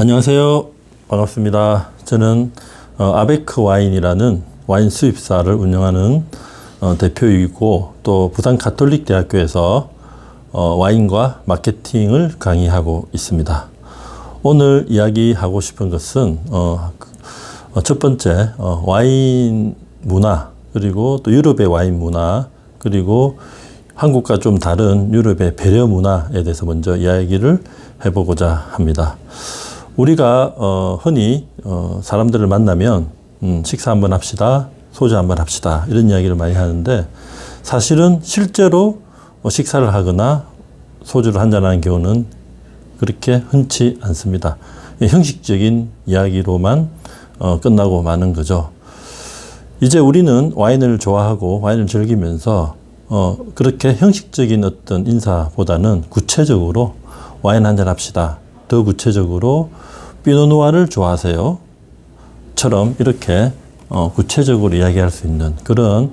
안녕하세요. 반갑습니다. 저는 아베크 와인이라는 와인 수입사를 운영하는 대표이고 또 부산 가톨릭 대학교에서 와인과 마케팅을 강의하고 있습니다. 오늘 이야기하고 싶은 것은 첫 번째 와인 문화, 그리고 또 유럽의 와인 문화, 그리고 한국과 좀 다른 유럽의 배려 문화에 대해서 먼저 이야기를 해보고자 합니다. 우리가 흔히 사람들을 만나면 식사 한번 합시다, 소주 한번 합시다, 이런 이야기를 많이 하는데, 사실은 실제로 식사를 하거나 소주를 한잔하는 경우는 그렇게 흔치 않습니다. 형식적인 이야기로만 끝나고 마는 거죠. 이제 우리는 와인을 좋아하고 와인을 즐기면서 그렇게 형식적인 어떤 인사보다는 구체적으로 와인 한잔 합시다, 더 구체적으로 피노누아를 좋아하세요? 처럼 이렇게 구체적으로 이야기할 수 있는 그런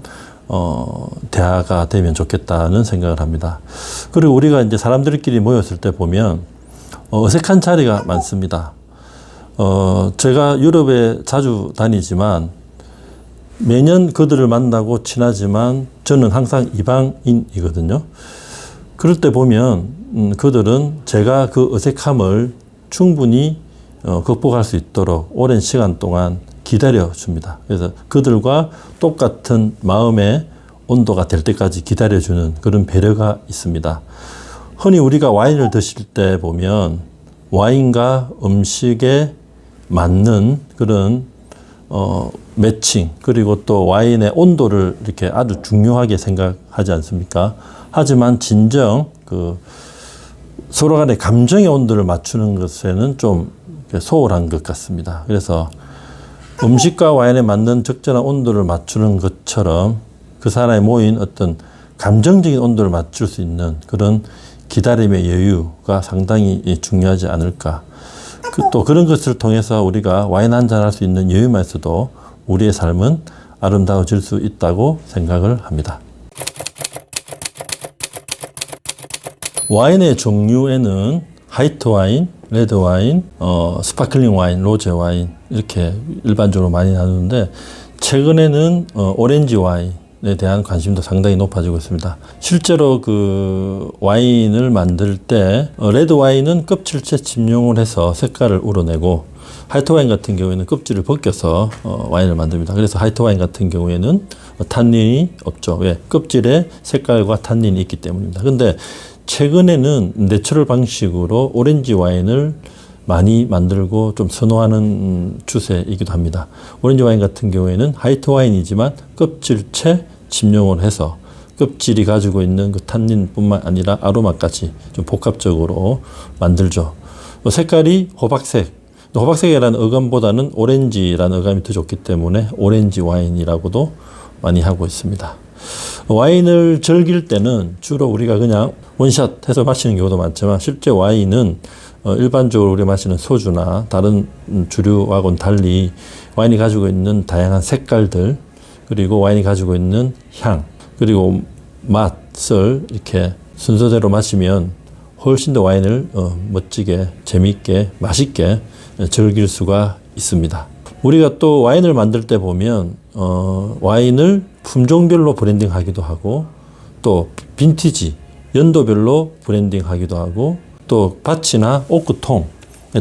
대화가 되면 좋겠다는 생각을 합니다. 그리고 우리가 이제 사람들끼리 모였을 때 보면 어색한 자리가 많습니다. 제가 유럽에 자주 다니지만 매년 그들을 만나고 친하지만 저는 항상 이방인이거든요. 그럴 때 보면 그들은 제가 그 어색함을 충분히 극복할 수 있도록 오랜 시간 동안 기다려 줍니다. 그래서 그들과 똑같은 마음의 온도가 될 때까지 기다려주는 그런 배려가 있습니다. 흔히 우리가 와인을 드실 때 보면 와인과 음식에 맞는 그런 매칭, 그리고 또 와인의 온도를 이렇게 아주 중요하게 생각하지 않습니까? 하지만 진정 서로 간의 감정의 온도를 맞추는 것에는 좀 소홀한 것 같습니다. 그래서 음식과 와인에 맞는 적절한 온도를 맞추는 것처럼 그 사람에 모인 어떤 감정적인 온도를 맞출 수 있는 그런 기다림의 여유가 상당히 중요하지 않을까. 또 그런 것을 통해서 우리가 와인 한잔 할 수 있는 여유만 있어도 우리의 삶은 아름다워질 수 있다고 생각을 합니다. 와인의 종류에는 화이트 와인, 레드 와인, 스파클링 와인, 로제 와인 이렇게 일반적으로 많이 나누는데, 최근에는 오렌지 와인에 대한 관심도 상당히 높아지고 있습니다. 실제로 그 와인을 만들 때 레드 와인은 껍질째 침용을 해서 색깔을 우러내고, 화이트 와인 같은 경우에는 껍질을 벗겨서 와인을 만듭니다. 그래서 화이트 와인 같은 경우에는 탄닌이 없죠. 왜? 껍질에 색깔과 탄닌이 있기 때문입니다. 근데 최근에는 내추럴 방식으로 오렌지 와인을 많이 만들고 좀 선호하는 추세이기도 합니다. 오렌지 와인 같은 경우에는 화이트 와인이지만 껍질째 침용을 해서 껍질이 가지고 있는 그 탄닌뿐만 아니라 아로마까지 좀 복합적으로 만들죠. 색깔이 호박색, 호박색이라는 어감보다는 오렌지라는 어감이 더 좋기 때문에 오렌지 와인이라고도 많이 하고 있습니다. 와인을 즐길 때는 주로 우리가 그냥 원샷 해서 마시는 경우도 많지만, 실제 와인은 일반적으로 우리가 마시는 소주나 다른 주류하고는 달리 와인이 가지고 있는 다양한 색깔들, 그리고 와인이 가지고 있는 향, 그리고 맛을 이렇게 순서대로 마시면 훨씬 더 와인을 멋지게, 재미있게, 맛있게 즐길 수가 있습니다. 우리가 또 와인을 만들 때 보면 와인을 품종별로 브랜딩하기도 하고, 또 빈티지, 연도별로 브랜딩하기도 하고, 또 밭이나 오크통에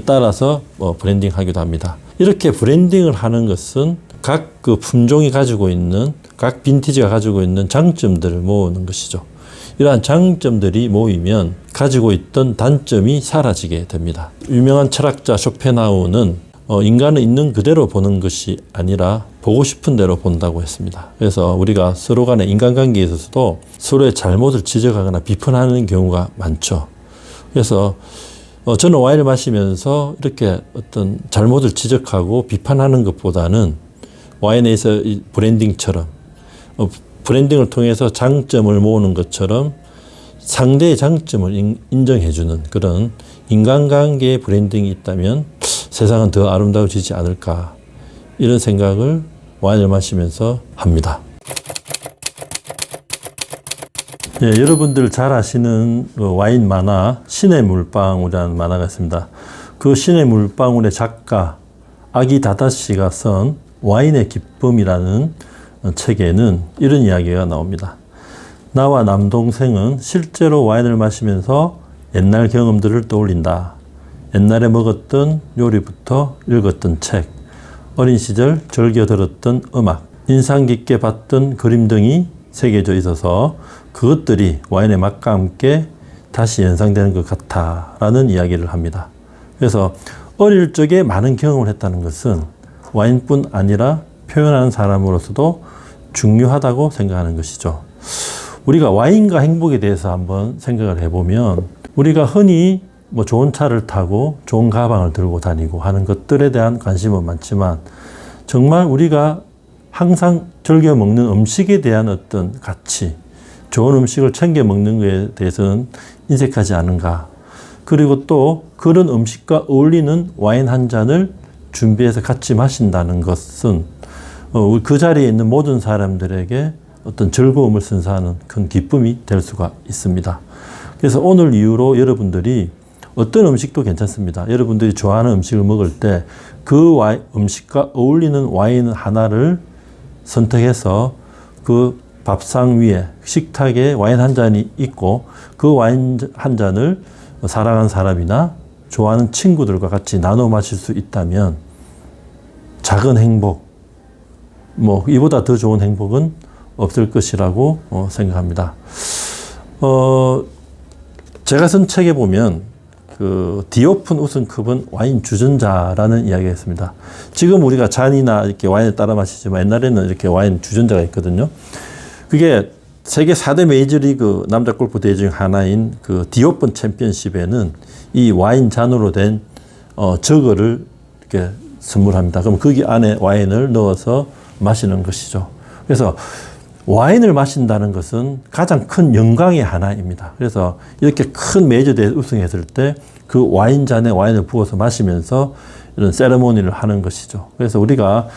따라서 브랜딩하기도 합니다. 이렇게 브랜딩을 하는 것은 각 그 품종이 가지고 있는, 각 빈티지가 가지고 있는 장점들을 모으는 것이죠. 이러한 장점들이 모이면 가지고 있던 단점이 사라지게 됩니다. 유명한 철학자 쇼펜하우는 인간은 있는 그대로 보는 것이 아니라 보고 싶은 대로 본다고 했습니다. 그래서 우리가 서로 간의 인간관계에 있어서도 서로의 잘못을 지적하거나 비판하는 경우가 많죠. 그래서 저는 와인을 마시면서 이렇게 어떤 잘못을 지적하고 비판하는 것보다는 와인에서 이 브랜딩처럼 브랜딩을 통해서 장점을 모으는 것처럼 상대의 장점을 인정해주는 그런 인간관계의 브랜딩이 있다면 세상은 더 아름다워지지 않을까, 이런 생각을 와인을 마시면서 합니다. 예, 여러분들 잘 아시는 와인 만화 신의 물방울이라는 만화가 있습니다. 그 신의 물방울의 작가 아기 다다시가 쓴 와인의 기쁨이라는 책에는 이런 이야기가 나옵니다. 나와 남동생은 실제로 와인을 마시면서 옛날 경험들을 떠올린다. 옛날에 먹었던 요리부터 읽었던 책, 어린 시절 즐겨 들었던 음악, 인상 깊게 봤던 그림 등이 새겨져 있어서 그것들이 와인의 맛과 함께 다시 연상되는 것 같아 라는 이야기를 합니다. 그래서 어릴 적에 많은 경험을 했다는 것은 와인뿐 아니라 표현하는 사람으로서도 중요하다고 생각하는 것이죠. 우리가 와인과 행복에 대해서 한번 생각을 해보면 우리가 흔히 뭐 좋은 차를 타고 좋은 가방을 들고 다니고 하는 것들에 대한 관심은 많지만 정말 우리가 항상 즐겨 먹는 음식에 대한 어떤 가치, 좋은 음식을 챙겨 먹는 것에 대해서는 인색하지 않은가. 그리고 또 그런 음식과 어울리는 와인 한 잔을 준비해서 같이 마신다는 것은 그 자리에 있는 모든 사람들에게 어떤 즐거움을 선사하는 큰 기쁨이 될 수가 있습니다. 그래서 오늘 이후로 여러분들이 어떤 음식도 괜찮습니다. 여러분들이 좋아하는 음식을 먹을 때 그 음식과 어울리는 와인 하나를 선택해서 그 밥상 위에 식탁에 와인 한 잔이 있고 그 와인 한 잔을 사랑하는 사람이나 좋아하는 친구들과 같이 나눠 마실 수 있다면 작은 행복, 뭐 이보다 더 좋은 행복은 없을 것이라고 생각합니다. 제가 쓴 책에 보면 그 디오픈 우승컵은 와인 주전자라는 이야기가 있습니다. 지금 우리가 잔이나 이렇게 와인을 따라 마시지만 옛날에는 이렇게 와인 주전자가 있거든요. 그게 세계 4대 메이저리그 남자 골프 대회 중 하나인 그 디오픈 챔피언십에는 이 와인 잔으로 된 저거를 이렇게 선물합니다. 그럼 거기 안에 와인을 넣어서 마시는 것이죠. 그래서 와인을 마신다는 것은 가장 큰 영광의 하나입니다. 그래서 이렇게 큰 메이저 대회 우승했을 때 그 와인 잔에 와인을 부어서 마시면서 이런 세레모니를 하는 것이죠. 그래서 우리가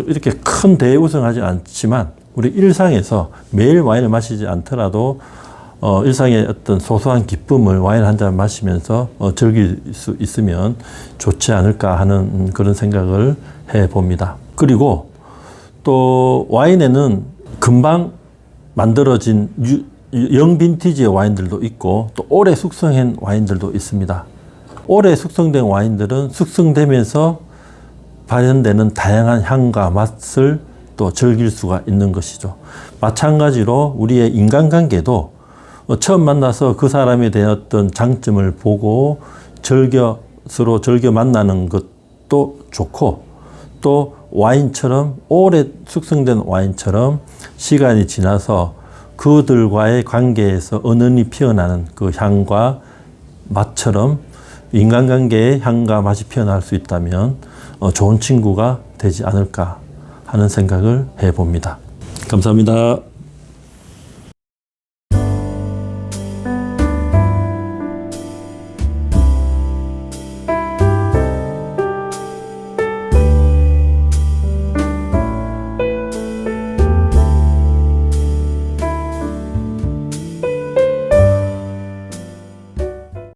이렇게 큰 대회 우승하지 않지만 우리 일상에서 매일 와인을 마시지 않더라도 일상의 어떤 소소한 기쁨을 와인 한 잔 마시면서 즐길 수 있으면 좋지 않을까 하는 그런 생각을 해봅니다. 그리고 또 와인에는 금방 만들어진 영빈티지의 와인들도 있고 또 오래 숙성한 와인들도 있습니다. 오래 숙성된 와인들은 숙성되면서 발현되는 다양한 향과 맛을 또 즐길 수가 있는 것이죠. 마찬가지로 우리의 인간관계도 처음 만나서 그 사람에 대한 어떤 장점을 보고 서로 즐겨 만나는 것도 좋고 또 와인처럼 오래 숙성된 와인처럼 시간이 지나서 그들과의 관계에서 은은히 피어나는 그 향과 맛처럼 인간관계의 향과 맛이 피어날 수 있다면 좋은 친구가 되지 않을까 하는 생각을 해봅니다. 감사합니다.